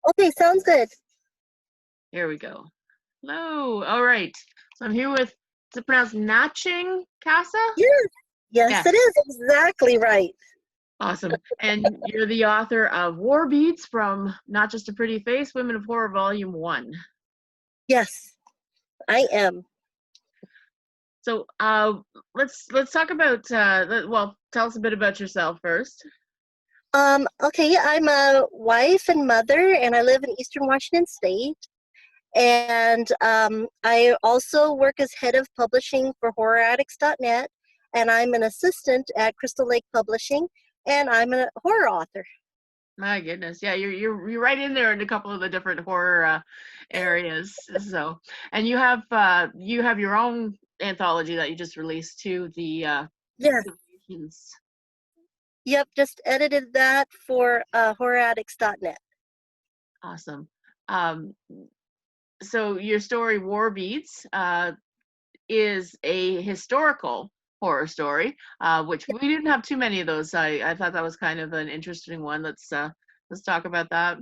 Okay, sounds good. Here we go. Hello. All right. So I'm here with, is it pronounced Naching, Kassa? Yes, yes, Yes. it is exactly right. Awesome. And you're the author of War Beats from Not Just a Pretty Face, Women of Horror, Volume 1. Yes, I am. So let's talk about, well, tell us a bit about yourself first. Okay, I'm a wife and mother, and I live in Eastern Washington State. And I also work as head of publishing for HorrorAddicts.net, and I'm an assistant at Crystal Lake Publishing, and I'm a horror author. My goodness. Yeah, you're right in there in a couple of the different horror areas. So, and you have your own anthology that you just released too, the Yes, Generations. yep, just edited that for HorrorAddicts.net. Awesome. Um, so your story War Beats is a historical horror story, which we didn't have too many of those. I thought that was kind of an interesting one. Let's talk about that.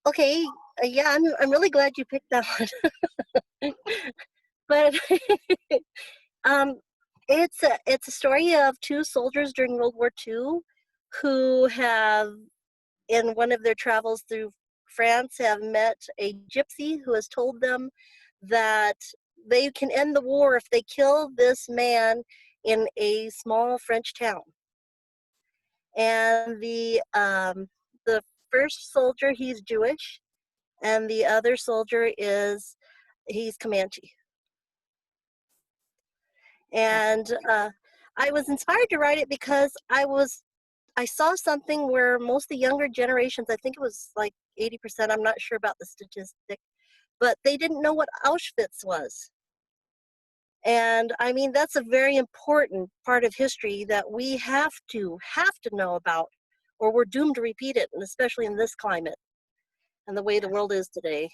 Okay, yeah, I'm really glad you picked that one. But um, it's a story of two soldiers during World War II who have, in one of their travels through France, have met a gypsy who has told them that they can end the war if they kill this man in a small French town. And the first soldier, he's Jewish, and the other soldier he's Comanche. And I was inspired to write it because I saw something where most of the younger generations, I think it was like 80%, I'm not sure about the statistic, but they didn't know what Auschwitz was. And I mean, that's a very important part of history that we have to know about, or we're doomed to repeat it, and especially in this climate and the way the Yes. world is today.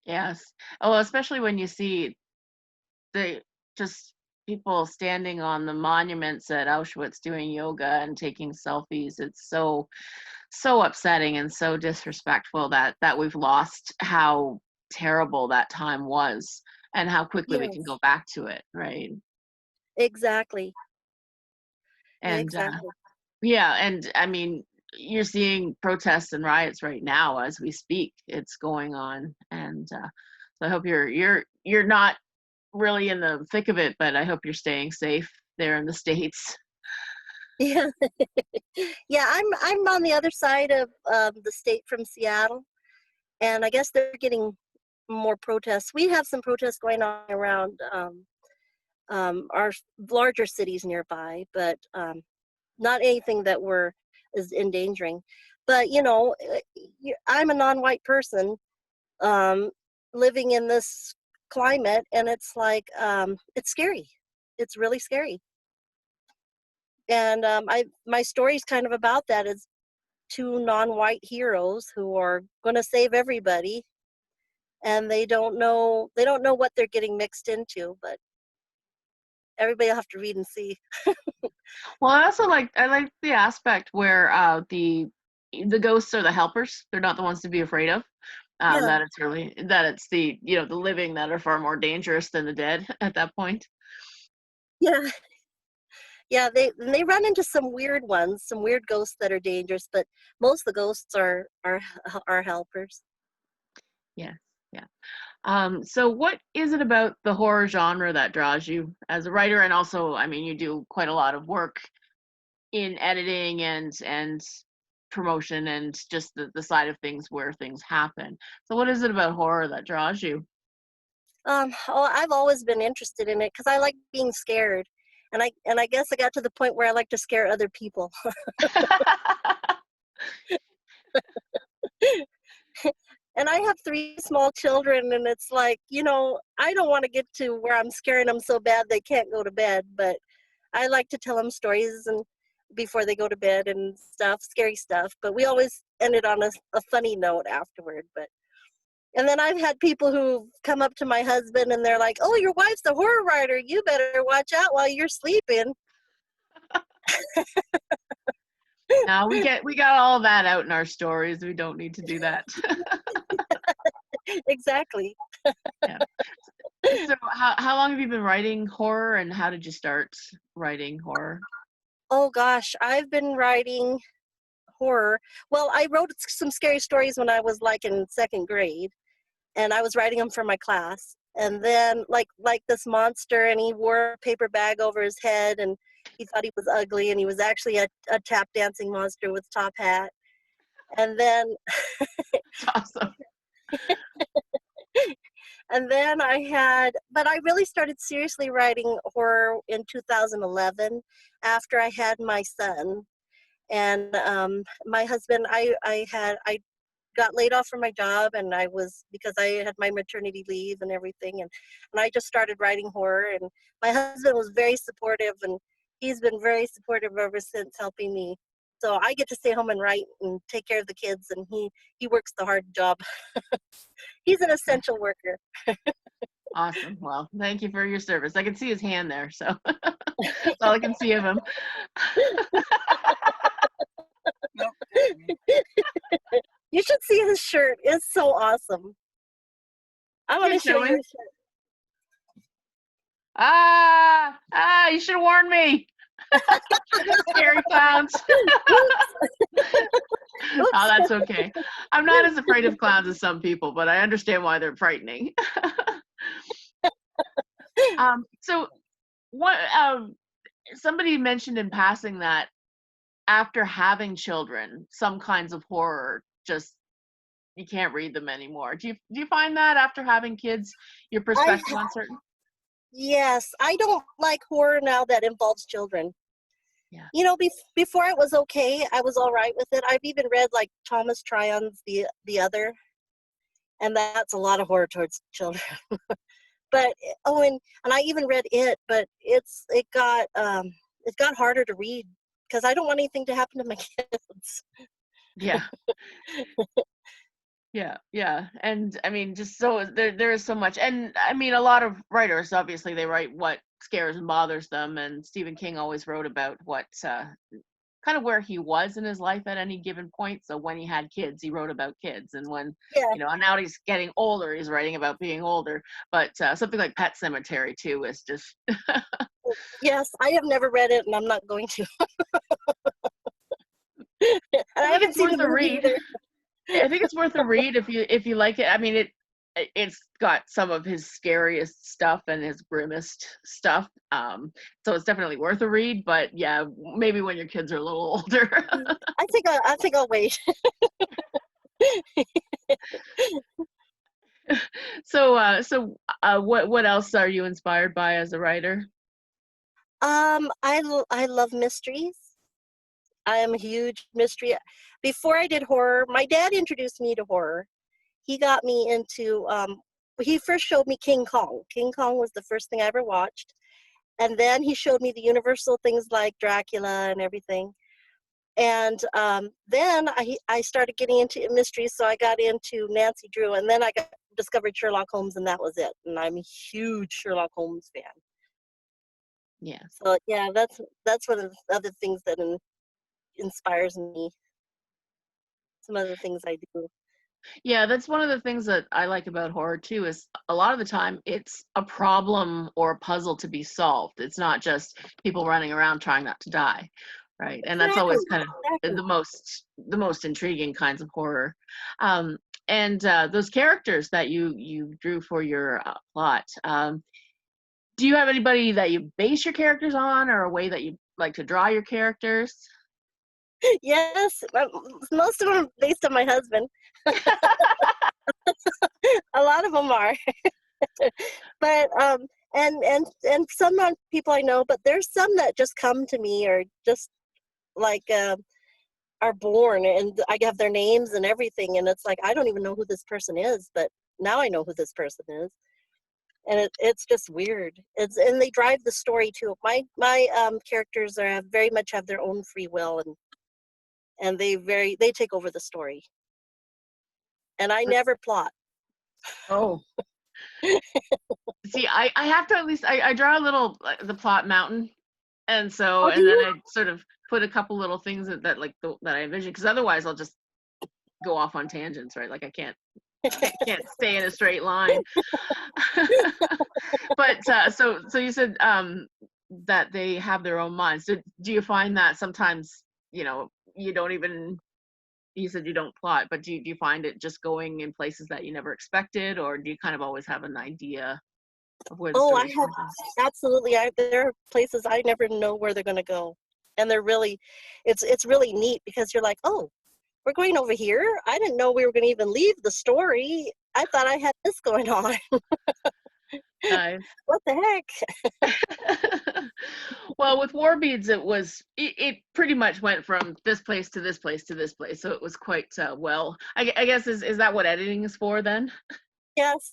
Yes. Oh, especially when you see the just people standing on the monuments at Auschwitz doing yoga and taking selfies. It's so upsetting and so disrespectful that we've lost how terrible that time was and how quickly we can Yes, go back to it, right? exactly. And Exactly. yeah, and I mean, you're seeing protests and riots right now as we speak. It's going on, and so I hope you're not really in the thick of it, but I hope you're staying safe there in the States. Yeah. Yeah, I'm on the other side of the state from Seattle, and I guess they're getting more protests. We have some protests going on around our larger cities nearby, but not anything that is endangering. But I'm a non-white person um, living in this climate, and it's like it's scary. It's really scary. And I my story's kind of about that. It's two non-white heroes who are going to save everybody, and they don't know what they're getting mixed into, but everybody will have to read and see. Well, I like the aspect where the ghosts are the helpers. They're not the ones to be afraid of. Yeah, That it's the the living that are far more dangerous than the dead at that point. yeah, yeah. They run into some weird ones, some weird ghosts that are dangerous, but most of the ghosts are helpers. Yeah, yeah. So what is it about the horror genre that draws you as a writer? And also, I mean, you do quite a lot of work in editing and promotion and just the side of things where things happen. So what is it about horror that draws you? Oh, I've always been interested in it because I like being scared, and I guess I got to the point where I like to scare other people. And I have three small children, and it's like, I don't want to get to where I'm scaring them so bad they can't go to bed, but I like to tell them stories and before they go to bed and stuff, scary stuff. But we always end it on a funny note afterward. But and then I've had people who come up to my husband and they're like, "Oh, your wife's a horror writer. You better watch out while you're sleeping." No, we got all that out in our stories. We don't need to do that. Exactly. Yeah. So how long have you been writing horror, and how did you start writing horror? Oh gosh, I've been writing horror. Well, I wrote some scary stories when I was like in second grade, and I was writing them for my class. And then like this monster, and he wore a paper bag over his head, and he thought he was ugly, and he was actually a tap dancing monster with top hat. And then It's awesome. and then but I really started seriously writing horror in 2011 after I had my son. And my husband, I got laid off from my job, and I was, because I had my maternity leave and everything, and I just started writing horror, and my husband was very supportive, and he's been very supportive ever since, helping me. So I get to stay home and write and take care of the kids, and he works the hard job. He's an essential worker. Awesome. Well, thank you for your service. I can see his hand there, so that's all I can see of him. Nope. You should see his shirt. It's so awesome. I want Here, to show show you me. his shirt. You should have warned me. Scary clowns. Oh, Oops. that's okay. I'm not as afraid of clowns as some people, but I understand why they're frightening. So what somebody mentioned in passing that after having children, some kinds of horror just you can't read them anymore. Do you find that after having kids, your I perspective on certain? Yes, I don't like horror now that involves children. Yeah. You know, before it was okay. I was all right with it. I've even read like Thomas Tryon's The Other, and that's a lot of horror towards children. But oh, and I even read it, but it got harder to read because I don't want anything to happen to my kids. Yeah. Yeah. And I mean, just so there is so much. And I mean, a lot of writers, obviously, they write what scares and bothers them. And Stephen King always wrote about what kind of where he was in his life at any given point. So when he had kids, he wrote about kids. And when, Yeah. and now he's getting older, he's writing about being older. But something like Pet Cemetery, too, is just. Yes, I have never read it, and I'm not going to. And I I think haven't it's seen the worth a movie read. either. I think it's worth a read if you like it. I mean, it's got some of his scariest stuff and his grimmest stuff. So it's definitely worth a read. But yeah, maybe when your kids are a little older. I think I'll wait. What else are you inspired by as a writer? I love mysteries. I am a huge mystery. Before I did horror, my dad introduced me to horror. He got me into. He first showed me King Kong. King Kong was the first thing I ever watched, and then he showed me the Universal things like Dracula and everything. And then I started getting into mysteries, so I got into Nancy Drew, and then I discovered Sherlock Holmes, and that was it. And I'm a huge Sherlock Holmes fan. Yeah. So yeah, that's one of the other things that inspires me. Some other things I do. Yeah, that's one of the things that I like about horror too, is a lot of the time it's a problem or a puzzle to be solved. It's not just people running around trying not to die, right? And that's Exactly. always kind of Exactly. the most intriguing kinds of horror. Um, and those characters that you drew for your plot, do you have anybody that you base your characters on, or a way that you like to draw your characters? Yes, most of them are based on my husband. A lot of them are, but and some are people I know, but there's some that just come to me, or just like are born, and I have their names and everything, and it's like I don't even know who this person is, but now I know who this person is, and it's just weird. And they drive the story too. My characters are very much have their own free will, and they take over the story, and I never plot. Oh. See, I have to at least I draw a little the plot mountain, And so, Oh, do and then you? I sort of put a couple little things that like that I envision, because otherwise I'll just go off on tangents, right? Like I can't stay in a straight line. But so you said that they have their own minds. Do you find that sometimes, you don't even, you said you don't plot, but do you find it just going in places that you never expected, or do you kind of always have an idea of where the Oh, I story's have going to go? absolutely. There are places I never know where they're going to go, and they're really, it's really neat because you're like, oh, we're going over here. I didn't know we were going to even leave the story. I thought I had this going on. Nice. What the heck? Well, with War Beads, it pretty much went from this place to this place to this place, so it was quite well. I guess is that what editing is for then? Yes.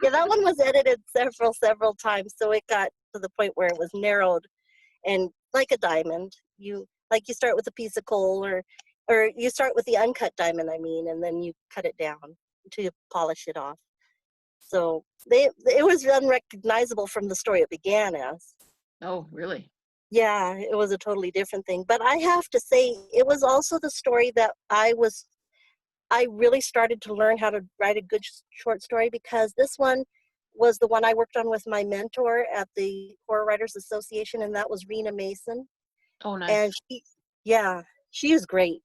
Yeah, that one was edited several times, so it got to the point where it was narrowed and like a diamond. You start with a piece of coal, or you start with the uncut diamond, I mean, and then you cut it down to polish it off. So it was unrecognizable from the story it began as. Oh, really? Yeah, it was a totally different thing. But I have to say, it was also the story that I really started to learn how to write a good short story, because this one was the one I worked on with my mentor at the Horror Writers Association, and that was Rena Mason. Oh, And nice. yeah, she is great.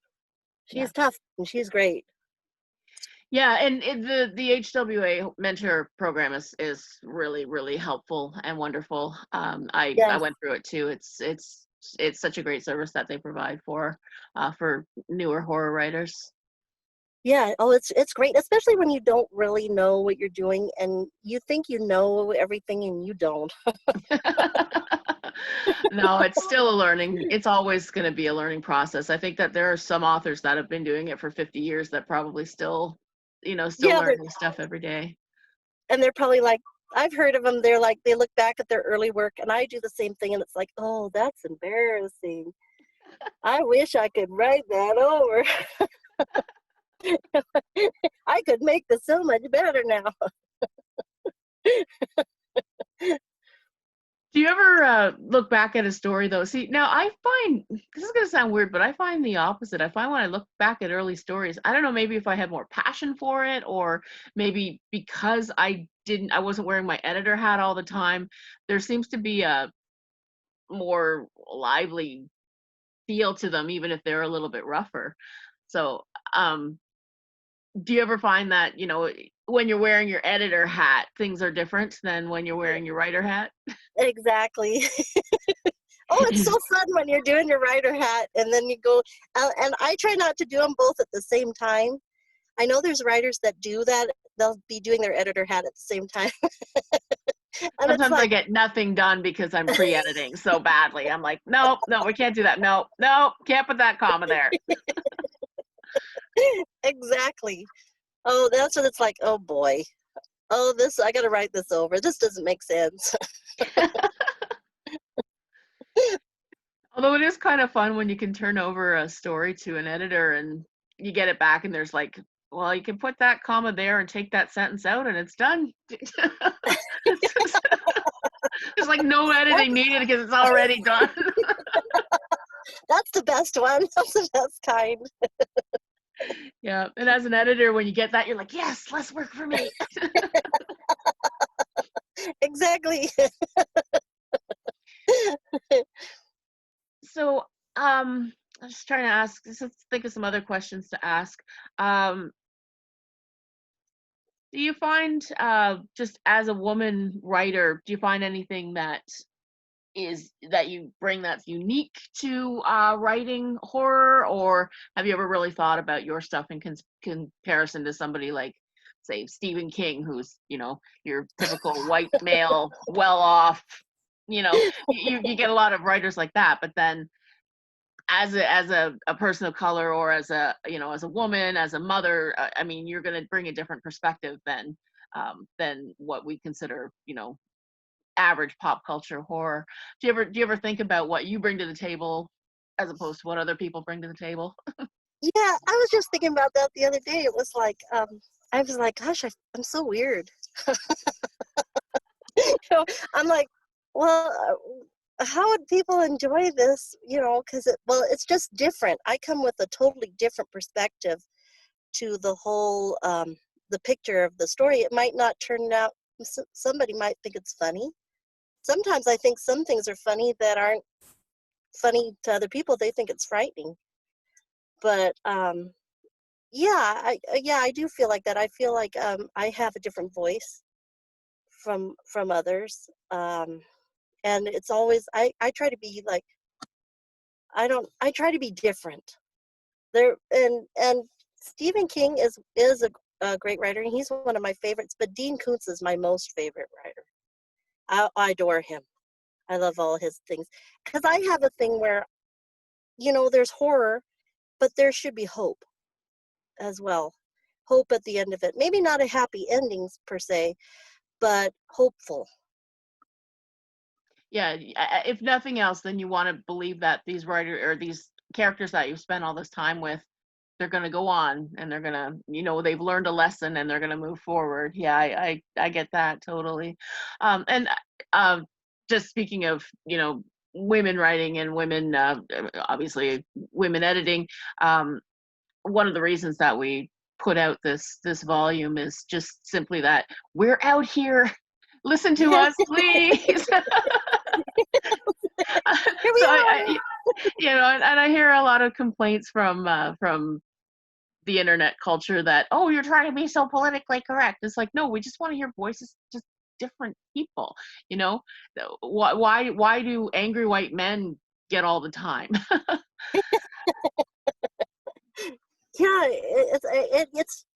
Yeah. She's tough and she's great. Yeah, and the HWA mentor program is really really helpful and wonderful. I Yes. went through it too. It's such a great service that they provide for newer horror writers. Yeah. Oh, it's great, especially when you don't really know what you're doing and you think you know everything and you don't. No, it's still a learning. It's always going to be a learning process. I think that there are some authors that have been doing it for 50 years that probably still Yeah, learn new stuff every day. and they're probably like, I've heard of them. They're like, they look back at their early work, and I do the same thing, and it's like, oh, that's embarrassing. I wish I could write that over. I could make this so much better now. Do you ever look back at a story though? See, now I find this is going to sound weird, but I find the opposite. I find when I look back at early stories, I don't know, maybe if I had more passion for it, or maybe because I wasn't wearing my editor hat all the time, there seems to be a more lively feel to them, even if they're a little bit rougher. So, um, do you ever find that, when you're wearing your editor hat, things are different than when you're wearing your writer hat? Exactly. Oh, it's so fun when you're doing your writer hat and then you go, and I try not to do them both at the same time. I know there's writers that do that. They'll be doing their editor hat at the same time. And it's Sometimes I like, get nothing done because I'm pre-editing so badly. I'm like, nope, no, we can't do that. No, no, can't put that comma there. exactly. Oh, that's what it's like. Oh boy. Oh, I got to write this over. This doesn't make sense. Although it is kind of fun when you can turn over a story to an editor and you get it back and there's like, well, you can put that comma there and take that sentence out and it's done. There's like no editing needed because it's already done. That's the best one. That's the best kind. Yeah. And as an editor, when you get that, you're like, yes, less work for me. Exactly. So, I'm just trying to let's think of some other questions to ask. Um, do you find, just as a woman writer, do you find anything that you bring that's unique to writing horror, or have you ever really thought about your stuff in comparison to somebody like, say, Stephen King, who's your typical white male, well off, you get a lot of writers like that, but then as a person of color, or as a woman, as a mother, I mean, you're going to bring a different perspective than what we consider average pop culture horror. Do you ever think about what you bring to the table as opposed to what other people bring to the table? Yeah, I was just thinking about that the other day. It was like, I was like, gosh, I'm so weird. You know, I'm like, well, how would people enjoy this? Because it's just different. I come with a totally different perspective to the whole the picture of the story. It might not turn out. Somebody might think it's funny. Sometimes I think some things are funny that aren't funny to other people. They think it's frightening. But yeah, I do feel like that. I feel like I have a different voice from others. And it's always I try to be like I try to be different. There and Stephen King is a great writer, and he's one of my favorites. But Dean Koontz is my most favorite writer. I adore him. I love all his things because I have a thing where there's horror, but there should be hope as well. Hope at the end of it. Maybe not a happy endings per se, but hopeful. Yeah, if nothing else, then you want to believe that these writer or these characters that you've spent all this time with, they're going to go on and they're going to, they've learned a lesson and they're going to move forward. Yeah, I get that totally. And just speaking of, women writing and women, obviously women editing, one of the reasons that we put out this volume is just simply that we're out here. Listen to us, please. Here we So are. and I hear a lot of complaints from the internet culture that, oh, you're trying to be so politically correct. It's like, no, we just want to hear voices, just different people. Why do angry white men get all the time? Yeah,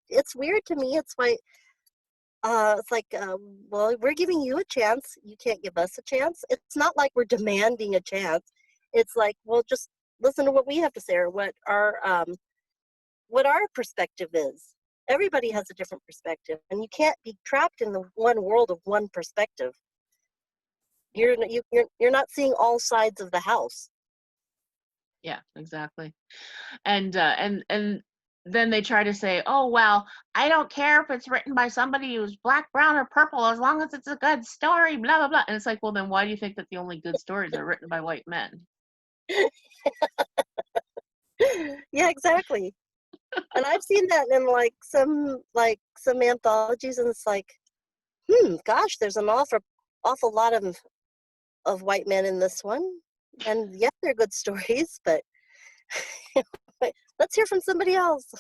it's weird to me. It's like well, we're giving you a chance. You can't give us a chance. It's not like we're demanding a chance. It's like, well, just listen to what we have to say or what our perspective is. Everybody has a different perspective, and you can't be trapped in the one world of one perspective. You're not seeing all sides of the house. Yeah, exactly. And then they try to say, oh well, I don't care if it's written by somebody who's black, brown, or purple, as long as it's a good story, blah blah blah. And it's like, well, then why do you think that the only good stories are written by white men? Yeah, exactly. And I've seen that in some anthologies, and it's like, gosh, there's an awful lot of white men in this one, and yeah, they're good stories, but let's hear from somebody else.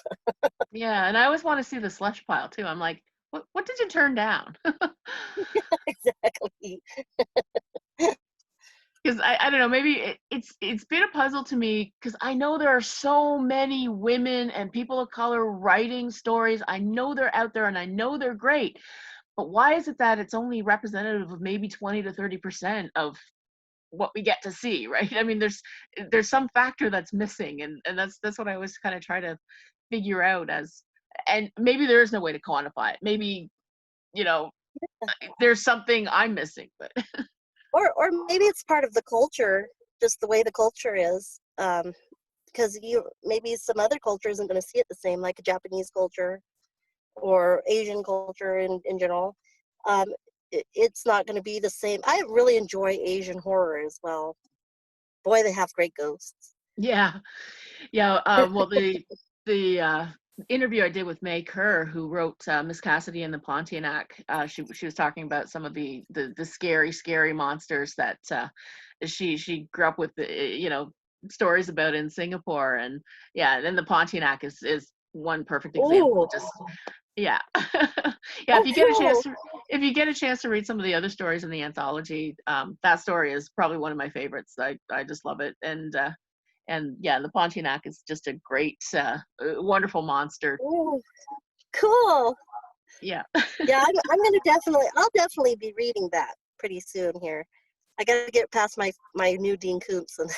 Yeah, and I always want to see the slush pile too. I'm like, what did you turn down? Exactly. Because I don't know, maybe it's been a puzzle to me because I know there are so many women and people of color writing stories. I know they're out there and I know they're great, but why is it that it's only representative of maybe 20 to 30% of what we get to see, right? I mean, there's some factor that's missing, and that's what I always kind of try to figure out as, and maybe there is no way to quantify it. Maybe, you know, there's something I'm missing, but Or maybe it's part of the culture, just the way the culture is. Because maybe some other culture isn't going to see it the same, like a Japanese culture or Asian culture in general. Um, it's not going to be the same. I really enjoy Asian horror as well. Boy, they have great ghosts. yeah. Yeah, well, the interview I did with May Kerr, who wrote Miss Cassidy and the Pontianak, she was talking about some of the scary monsters that she grew up with, stories about in Singapore, and yeah, then the Pontianak is one perfect example. Oh, Just yeah, yeah. oh, cool. If you get a chance to read some of the other stories in the anthology, that story is probably one of my favorites. I just love it, and yeah, the Pontianak is just a great, wonderful monster. Oh, cool. Yeah. Yeah, I'll definitely be reading that pretty soon here. I gotta get past my new Dean Koontz. And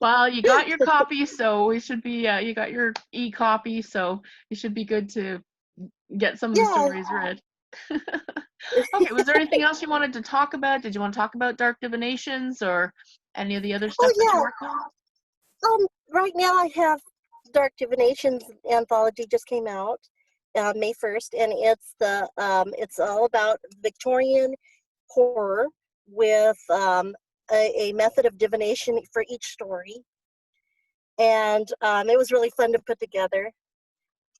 Well, you got your copy, so we should be. You got your e-copy, so you should be good to get some of the yeah. stories read. Okay. Was there anything else you wanted to talk about? Did you want to talk about Dark Divinations or any of the other stuff that you're Oh working on? right now I have Dark Divinations anthology just came out May 1st, and it's all about Victorian horror with a method of divination for each story. And it was really fun to put together.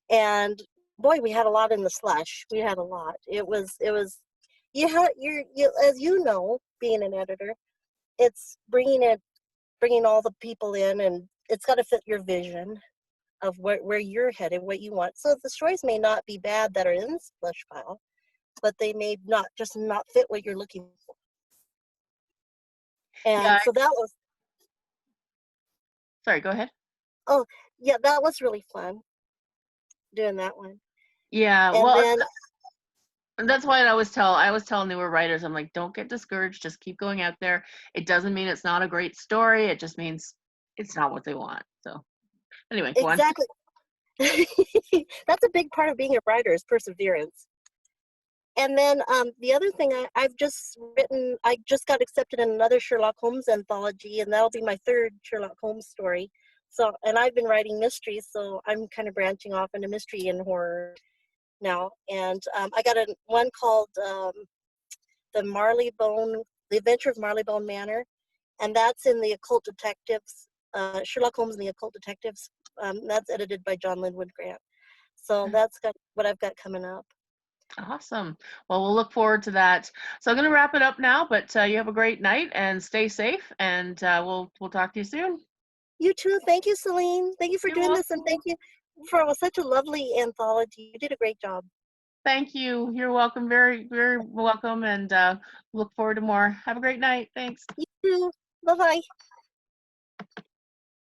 And boy, we had a lot in the slush. We had a lot. You had, as you know, being an editor, it's bringing all the people in, and it's got to fit your vision of where you're headed, what you want. So the stories may not be bad that are in the slush pile, but they may not fit what you're looking for. Yeah. And so that was, Sorry, go ahead. oh, yeah, that was really fun doing that one. Yeah. And Well, then, and that's why I always tell newer writers, I'm like, don't get discouraged. Just keep going out there. It doesn't mean it's not a great story. It just means it's not what they want. So anyway, go on. exactly. That's a big part of being a writer is perseverance. And then the other thing I've just written, I just got accepted in another Sherlock Holmes anthology, and that'll be my third Sherlock Holmes story. So, and I've been writing mysteries, so I'm kind of branching off into mystery and horror now. And I got one called The Adventure of Marleybone Manor, and that's in the Occult Detectives, Sherlock Holmes and the Occult Detectives. That's edited by John Linwood Grant. So that's got what I've got coming up. Awesome. Well, we'll look forward to that. So I'm going to wrap it up now, but you have a great night and stay safe, and we'll talk to you soon. You too. Thank you, Celine. Thank you for You're doing this, and welcome. thank you for such a lovely anthology. You did a great job. Thank you. You're welcome. Very, very welcome, and look forward to more. Have a great night. Thanks. You too. Bye bye.